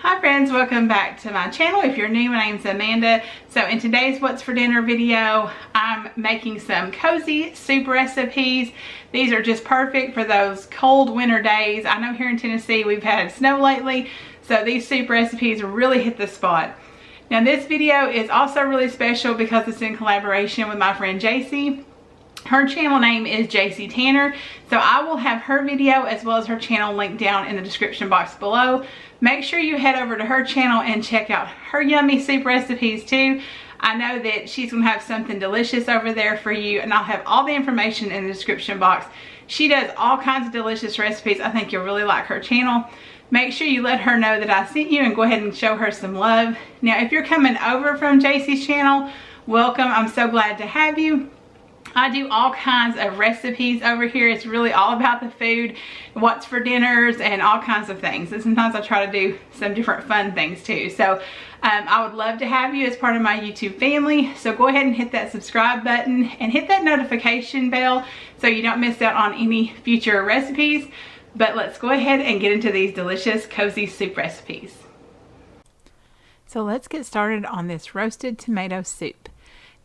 Hi friends, welcome back to my channel. If you're new, my name's Amanda. So in today's What's for Dinner video, I'm making some cozy soup recipes. These are just perfect for those cold winter days. I know here in Tennessee we've had snow lately, so these soup recipes really hit the spot. Now this video is also really special because it's in collaboration with my friend Jaycie. Her channel name is Jaycie Tanner, so I will have her video as well as her channel linked down in the description box below. Make sure you head over to her channel and check out her yummy soup recipes too. I know that she's going to have something delicious over there for you, and I'll have all the information in the description box. She does all kinds of delicious recipes. I think you'll really like her channel. Make sure you let her know that I sent you and go ahead and show her some love. Now, if you're coming over from Jaycie's channel, welcome. I'm so glad to have you. I do all kinds of recipes over here. It's really all about the food, what's for dinners, and all kinds of things. And sometimes I try to do some different fun things too. So I would love to have you as part of my YouTube family. So go ahead and hit that subscribe button and hit that notification bell so you don't miss out on any future recipes. But let's go ahead and get into these delicious cozy soup recipes. So let's get started on this roasted tomato soup.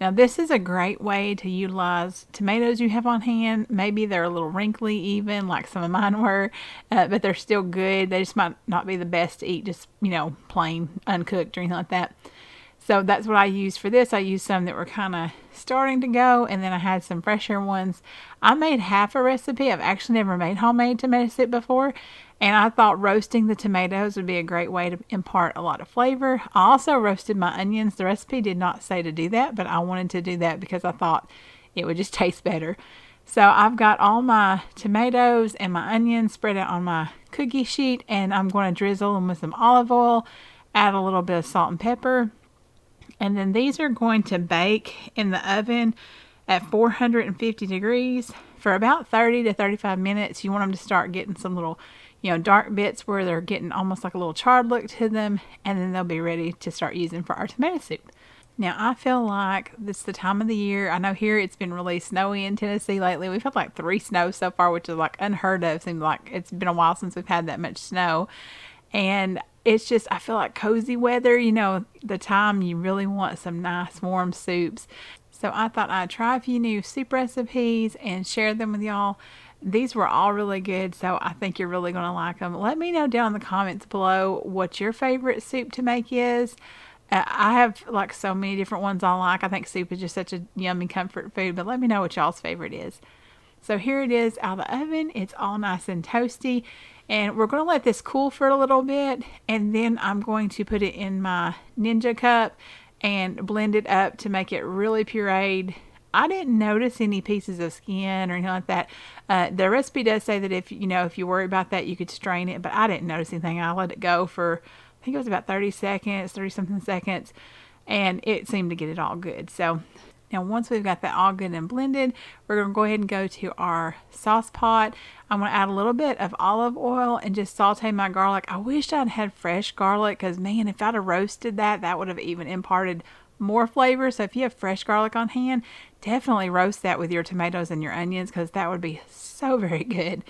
Now this is a great way to utilize tomatoes you have on hand. Maybe they're a little wrinkly even, like some of mine were, but they're still good. They just might not be the best to eat just, you know, plain uncooked or anything like that. So that's what I used for this. I used some that were kind of starting to go, and then I had some fresher ones. I made half a recipe. I've actually never made homemade tomato soup before, and I thought roasting the tomatoes would be a great way to impart a lot of flavor. I also roasted my onions. The recipe did not say to do that, but I wanted to do that because I thought it would just taste better. So I've got all my tomatoes and my onions spread out on my cookie sheet, and I'm going to drizzle them with some olive oil, add a little bit of salt and pepper. And then these are going to bake in the oven at 450 degrees for about 30 to 35 minutes. You want them to start getting some little, dark bits where they're getting almost like a little charred look to them. And then they'll be ready to start using for our tomato soup. Now, I feel like this is the time of the year. I know here it's been really snowy in Tennessee lately. We've had like 3 snows so far, which is like unheard of. Seems like it's been a while since we've had that much snow. And it's just, I feel like cozy weather, the time you really want some nice warm soups. So I thought I'd try a few new soup recipes and share them with y'all. These were all really good, so I think you're really going to like them. Let me know down in the comments below what your favorite soup to make is. I have like so many different ones I like. I think soup is just such a yummy comfort food, but let me know what y'all's favorite is. So here it is out of the oven. It's all nice and toasty. And we're going to let this cool for a little bit. And then I'm going to put it in my Ninja cup and blend it up to make it really pureed. I didn't notice any pieces of skin or anything like that. The recipe does say that if you worry about that, you could strain it. But I didn't notice anything. I let it go for, I think it was about 30 something seconds. And it seemed to get it all good. So now once we've got that all good and blended, we're going to go ahead and go to our sauce pot. I'm going to add a little bit of olive oil and just saute my garlic. I wish I'd had fresh garlic because, man, if I'd have roasted that would have even imparted more flavor. So if you have fresh garlic on hand, definitely roast that with your tomatoes and your onions because that would be so very good.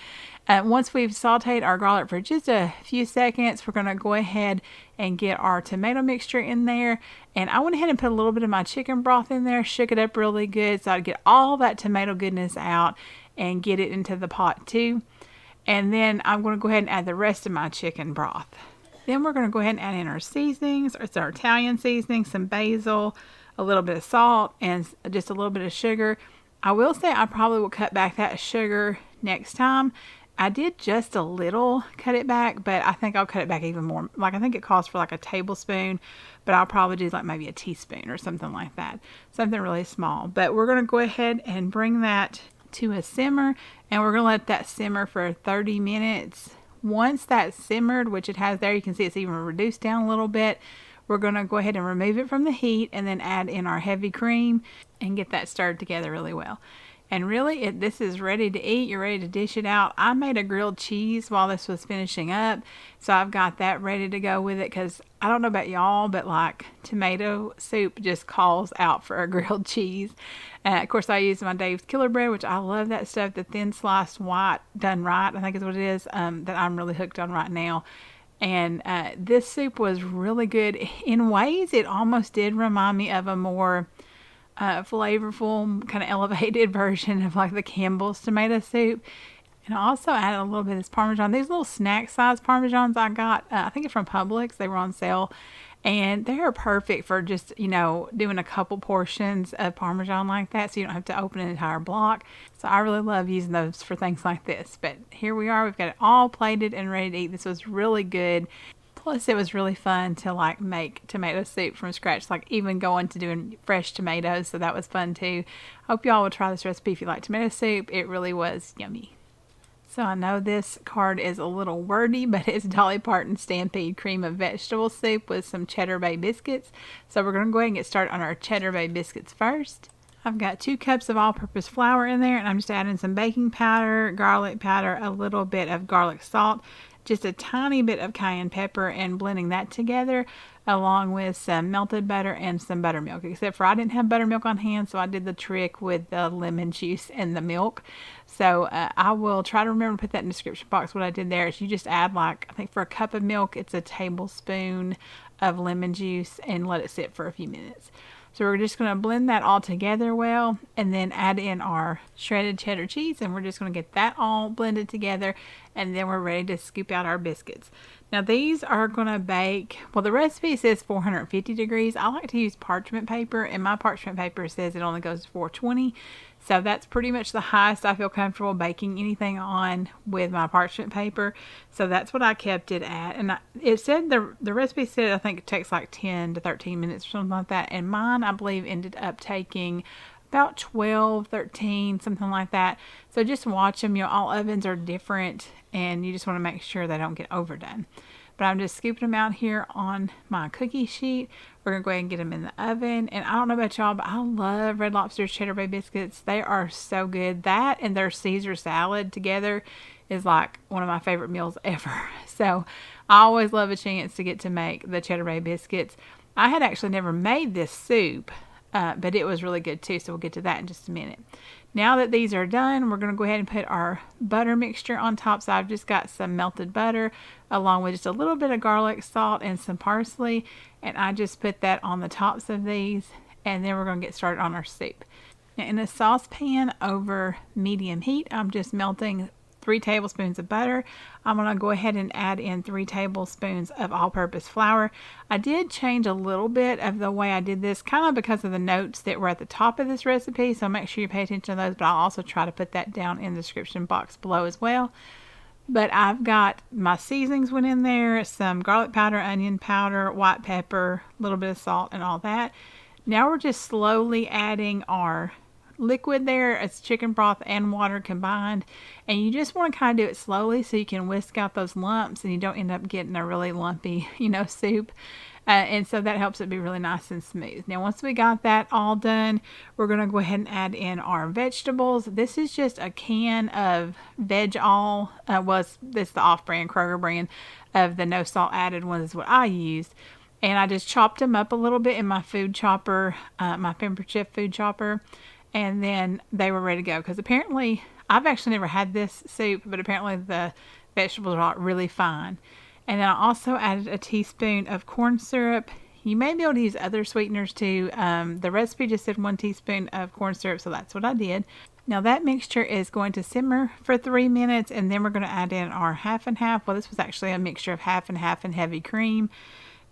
Once we've sauteed our garlic for just a few seconds, we're going to go ahead and get our tomato mixture in there. And I went ahead and put a little bit of my chicken broth in there, shook it up really good so I'd get all that tomato goodness out and get it into the pot too. And then I'm going to go ahead and add the rest of my chicken broth. Then we're going to go ahead and add in our seasonings. It's our Italian seasoning, some basil, a little bit of salt, and just a little bit of sugar. I will say I probably will cut back that sugar next time. I did just a little cut it back, but I think I'll cut it back even more. Like I think it calls for like a tablespoon, but I'll probably do like maybe a teaspoon or something like that. Something really small. But we're going to go ahead and bring that to a simmer, and we're going to let that simmer for 30 minutes. Once that's simmered, which it has there, you can see it's even reduced down a little bit. We're going to go ahead and remove it from the heat and then add in our heavy cream and get that stirred together really well. And really, this is ready to eat. You're ready to dish it out. I made a grilled cheese while this was finishing up. So I've got that ready to go with it because I don't know about y'all, but like tomato soup just calls out for a grilled cheese. Of course, I use my Dave's Killer Bread, which I love that stuff. The thin sliced white done right, I think is what it is, that I'm really hooked on right now. And this soup was really good. In ways, it almost did remind me of a more flavorful, kind of elevated version of like the Campbell's tomato soup. And I also added a little bit of this Parmesan. These little snack size Parmesans I got, I think it's from Publix. They were on sale. And they're perfect for just, you know, doing a couple portions of Parmesan like that, so you don't have to open an entire block. So I really love using those for things like this. But here we are. We've got it all plated and ready to eat. This was really good. Plus, it was really fun to like make tomato soup from scratch, like even going to doing fresh tomatoes. So that was fun too. Hope y'all will try this recipe if you like tomato soup. It really was yummy. So I know this card is a little wordy, but it's Dolly Parton Stampede Cream of Vegetable Soup with some Cheddar Bay Biscuits. So we're going to go ahead and get started on our Cheddar Bay Biscuits first. I've got 2 cups of all-purpose flour in there, and I'm just adding some baking powder, garlic powder, a little bit of garlic salt, just a tiny bit of cayenne pepper, and blending that together along with some melted butter and some buttermilk. Except for I didn't have buttermilk on hand, so I did the trick with the lemon juice and the milk. So I will try to remember to put that in the description box. What I did there is you just add, like, I think for a cup of milk, it's a tablespoon of lemon juice and let it sit for a few minutes. So we're just going to blend that all together well, and then add in our shredded cheddar cheese, and we're just going to get that all blended together, and then we're ready to scoop out our biscuits. Now these are going to bake, well, the recipe says 450 degrees. I like to use parchment paper, and my parchment paper says it only goes to 420. So that's pretty much the highest I feel comfortable baking anything on with my parchment paper. So that's what I kept it at. And it said, the recipe said, I think it takes like 10 to 13 minutes or something like that. And mine, I believe, ended up taking about 12, 13, something like that. So just watch them. You know, all ovens are different, and you just want to make sure they don't get overdone. But I'm just scooping them out here on my cookie sheet. We're going to go ahead and get them in the oven. And I don't know about y'all, but I love Red Lobster's Cheddar Bay Biscuits. They are so good. That and their Caesar salad together is like one of my favorite meals ever. So I always love a chance to get to make the Cheddar Bay Biscuits. I had actually never made this soup, but it was really good too. So we'll get to that in just a minute. Now that these are done, we're going to go ahead and put our butter mixture on top. So I've just got some melted butter along with just a little bit of garlic, salt, and some parsley. And I just put that on the tops of these. And then we're going to get started on our soup. Now in a saucepan over medium heat, I'm just melting 3 tablespoons of butter. I'm going to go ahead and add in 3 tablespoons of all-purpose flour. I did change a little bit of the way I did this, kind of because of the notes that were at the top of this recipe, so make sure you pay attention to those, but I'll also try to put that down in the description box below as well. But I've got my seasonings went in there, some garlic powder, onion powder, white pepper, a little bit of salt, and all that. Now we're just slowly adding our liquid there. It's chicken broth and water combined, and you just want to kind of do it slowly so you can whisk out those lumps and you don't end up getting a really lumpy, you know, soup. And so that helps it be really nice and smooth. Now once we got that all done, we're going to go ahead and add in our vegetables. This is just a can of Veg All. This the off-brand Kroger brand of the no salt added one is what I used. And I just chopped them up a little bit in my food chopper, my Pampered Chef food chopper. And then they were ready to go, because apparently, I've actually never had this soup, but apparently the vegetables are really fine. And then I also added a teaspoon of corn syrup. You may be able to use other sweeteners too. The recipe just said 1 teaspoon of corn syrup, so that's what I did. Now that mixture is going to simmer for 3 minutes, and then we're going to add in our half and half. Well, this was actually a mixture of half and half and heavy cream.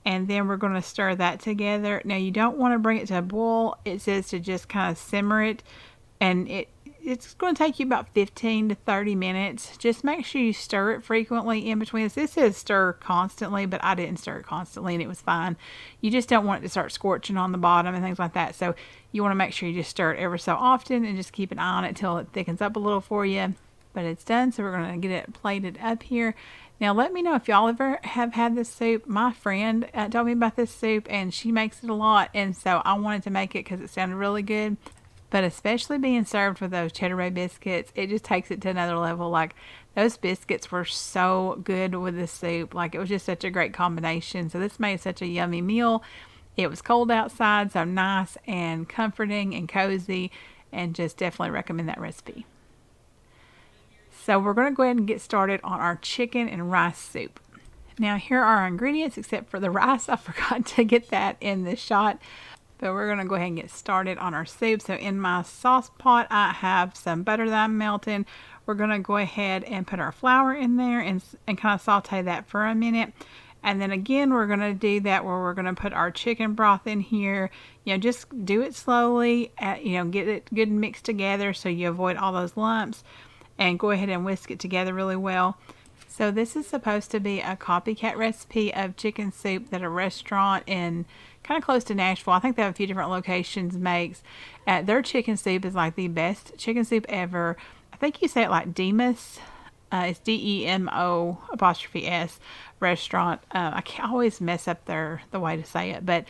And then we're going to stir that together. Now you don't want to bring it to a boil. It says to just kind of simmer it. And it's going to take you about 15 to 30 minutes. Just make sure you stir it frequently in between. This says stir constantly, but I didn't stir it constantly and it was fine. You just don't want it to start scorching on the bottom and things like that. So you want to make sure you just stir it ever so often and just keep an eye on it till it thickens up a little for you. But it's done, so we're going to get it plated up here. Now let me know if y'all ever have had this soup. My friend told me about this soup, and she makes it a lot, and so I wanted to make it because it sounded really good. But especially being served with those Cheddar Bay biscuits, it just takes it to another level. Like, those biscuits were so good with this soup. Like, it was just such a great combination. So this made such a yummy meal. It was cold outside, so nice and comforting and cozy, and just definitely recommend that recipe. So we're going to go ahead and get started on our chicken and rice soup. Now here are our ingredients, except for the rice. I forgot to get that in this shot. But we're going to go ahead and get started on our soup. So in my sauce pot, I have some butter that I'm melting. We're going to go ahead and put our flour in there and kind of saute that for a minute. And then again, we're going to do that where we're going to put our chicken broth in here. You know, just do it slowly, you know, get it good and mixed together so you avoid all those lumps. And go ahead and whisk it together really well. So this is supposed to be a copycat recipe of chicken soup that a restaurant in kind of close to Nashville, I think they have a few different locations, makes. Their chicken soup is like the best chicken soup ever. I think you say it like Demas. It's DEMO''S restaurant. I always mess up the way to say it, but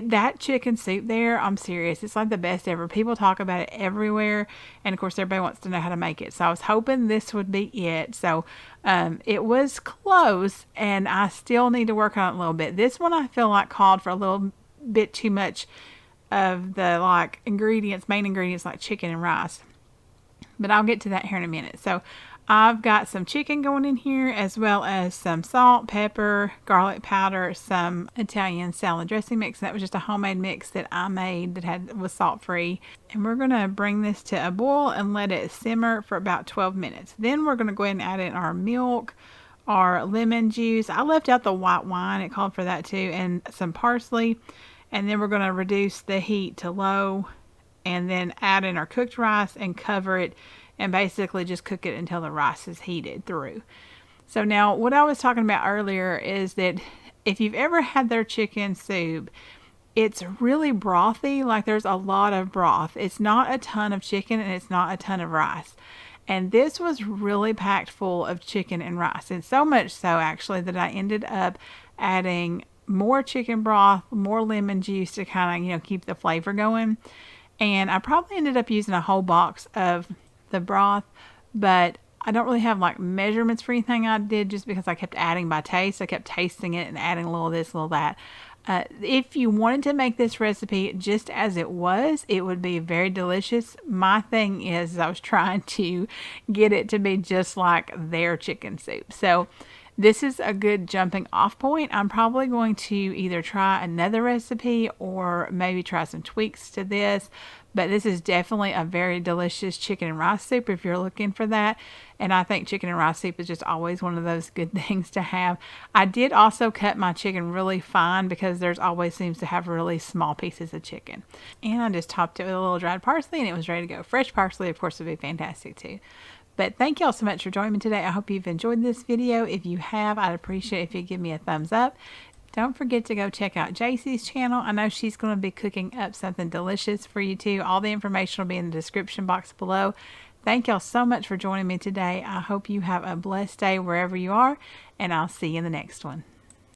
that chicken soup there, I'm serious, it's like the best ever. People talk about it everywhere, and of course everybody wants to know how to make it. So I was hoping this would be it. So it was close, and I still need to work on it a little bit. This one I feel like called for a little bit too much of the like ingredients, main ingredients like chicken and rice, but I'll get to that here in a minute. So I've got some chicken going in here, as well as some salt, pepper, garlic powder, some Italian salad dressing mix. That was just a homemade mix that I made that was salt free. And we're going to bring this to a boil and let it simmer for about 12 minutes. Then we're going to go ahead and add in our milk, our lemon juice. I left out the white wine, it called for that too, and some parsley. And then we're going to reduce the heat to low and then add in our cooked rice and cover it and basically just cook it until the rice is heated through. So now what I was talking about earlier is that if you've ever had their chicken soup, it's really brothy, like there's a lot of broth. It's not a ton of chicken and it's not a ton of rice. And this was really packed full of chicken and rice. And so much so actually that I ended up adding more chicken broth, more lemon juice to kind of, you know, keep the flavor going. And I probably ended up using a whole box of the broth, but I don't really have like measurements for anything. I did just because I kept adding by taste. I kept tasting it and adding a little of this, a little of that. If you wanted to make this recipe just as it was, it would be very delicious. My thing is I was trying to get it to be just like their chicken soup. So this is a good jumping off point. I'm probably going to either try another recipe or maybe try some tweaks to this. But this is definitely a very delicious chicken and rice soup if you're looking for that. And I think chicken and rice soup is just always one of those good things to have. I did also cut my chicken really fine because there's always seems to have really small pieces of chicken. And I just topped it with a little dried parsley and it was ready to go. Fresh parsley, of course, would be fantastic too. But thank y'all so much for joining me today. I hope you've enjoyed this video. If you have, I'd appreciate it if you give me a thumbs up. Don't forget to go check out Jaycie's channel. I know she's going to be cooking up something delicious for you too. All the information will be in the description box below. Thank y'all so much for joining me today. I hope you have a blessed day wherever you are, and I'll see you in the next one.